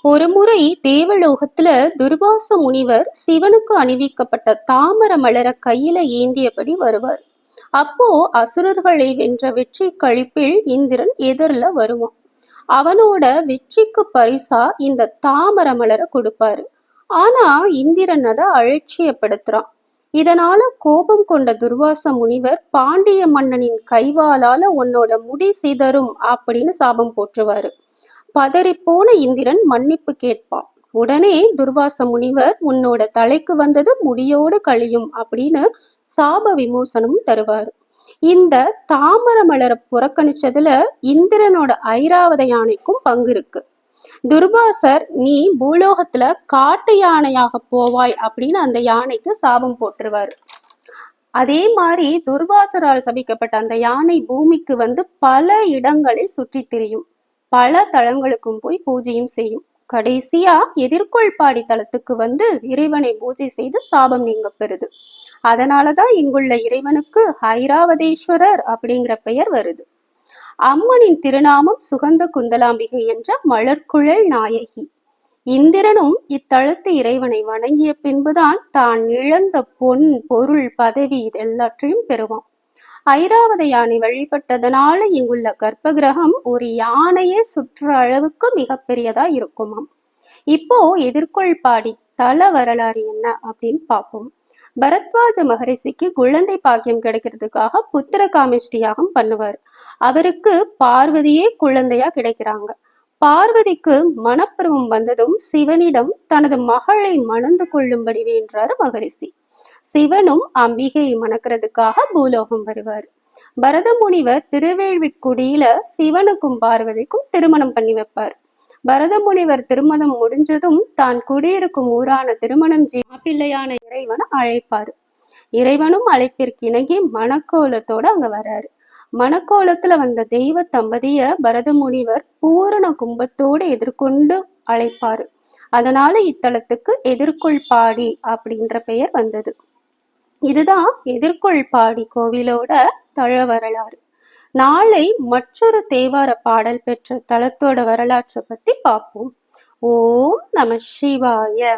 ஒருமுறை தேவலோகத்துல துர்வாச முனிவர் சிவனுக்கு அணிவிக்கப்பட்ட தாமர மலர கையில ஏந்தியபடி வருவார். அப்போ அசுரர்களை வென்ற வெற்றி கழிப்பில் இந்திரன் எதிரில வருவான். அவனோட வெற்றிக்கு பரிசா இந்த தாமர மலரை கொடுப்பாரு. ஆனா இந்திரன் அதை அலட்சியப்படுத்துறான். இதனால கோபம் கொண்ட துர்வாச முனிவர் பாண்டிய மன்னனின் கைவாளால உன்னோட முடி சிதறும் அப்படின்னு சாபம் போற்றுவாரு. பதறிப்போன இந்திரன் மன்னிப்பு கேட்பான். உடனே துர்வாச முனிவர் உன்னோட தலைக்கு வந்தது முடியோடு கழியும் அப்படின்னு சாப விமோசனமும் தருவாரு. இந்த தாமர மலரை புறக்கணிச்சதுல இந்திரனோட ஐராவத யானைக்கும் பங்கு இருக்கு. துர்வாசர் நீ பூலோகத்துல காட்டு யானையாக போவாய் அப்படின்னு அந்த யானைக்கு சாபம் போட்டுருவாரு. அதே மாதிரி துர்வாசரால் சபிக்கப்பட்ட அந்த யானை பூமிக்கு வந்து பல இடங்களில் சுற்றி திரியும். பல தலங்களுக்கும் போய் பூஜையும் செய்யும். கடைசியா எதிர்கொள்பாடி தலத்துக்கு வந்து இறைவனை பூஜை செய்து சாபம் நீங்க பெறுது. அதனாலதான் இங்குள்ள இறைவனுக்கு ஐராவதேஸ்வரர் அப்படிங்கிற பெயர் வருது. அம்மனின் திருநாமம் சுகந்த குந்தலாம்பிகை என்ற மலர்குழல் நாயகி. இந்திரனும் இத்தலத்து இறைவனை வணங்கிய பின்புதான் தான் இழந்த பொன் பொருள் பதவி இதெல்லாற்றையும் பெறுவான். ஐராவத யானை வழிபட்டதனால இங்குள்ள கர்ப்ப கிரகம் ஒரு யானையே சுற்ற அளவுக்கு மிகப்பெரியதா இருக்குமாம். இப்போ எதிர்கொள்பாடி தல வரலாறு என்ன அப்படின்னு பார்ப்போம். பரத்வாஜ மகரிஷிக்கு குழந்தை பாக்கியம் கிடைக்கிறதுக்காக புத்திர காமிஷ்டி யாகம் பண்ணுவார். அவருக்கு பார்வதியே குழந்தையா கிடைக்கிறாங்க. பார்வதிக்கு மனப்பருவம் வந்ததும் சிவனிடம் தனது மகளை மணந்து கொள்ளும்படி வேண்டாரு மகரிஷி. சிவனும் அம்பிகையை மணக்கிறதுக்காக பூலோகம் வருவார். பரத முனிவர் திருவேள்விக்குடியில சிவனுக்கும் பார்வதிக்கும் திருமணம் பண்ணி வைப்பார். பரத முனிவர் திருமணம் முடிஞ்சதும் தான் குடியிருக்கும் ஊரான திருமணம் மாப்பிள்ளையான இறைவனை அழைப்பாரு. இறைவனும் அழைப்பிற்கு இணங்கி மணக்கோலத்தோட அங்க வராரு. மணக்கோலத்துல வந்த தெய்வ தம்பதிய பரத முனிவர் பூரண கும்பத்தோடு எதிர்கொண்டு அழைப்பாரு. அதனால இத்தலத்துக்கு எதிர்கொள்பாடி அப்படின்ற பெயர் வந்தது. இதுதான் எதிர்கொள்பாடி கோவிலோட தல வரலாறு. நாளை மற்றொரு தேவார பாடல் பெற்ற தலத்தோட வரலாற்றை பத்தி பார்ப்போம். ஓம் நம சிவாய.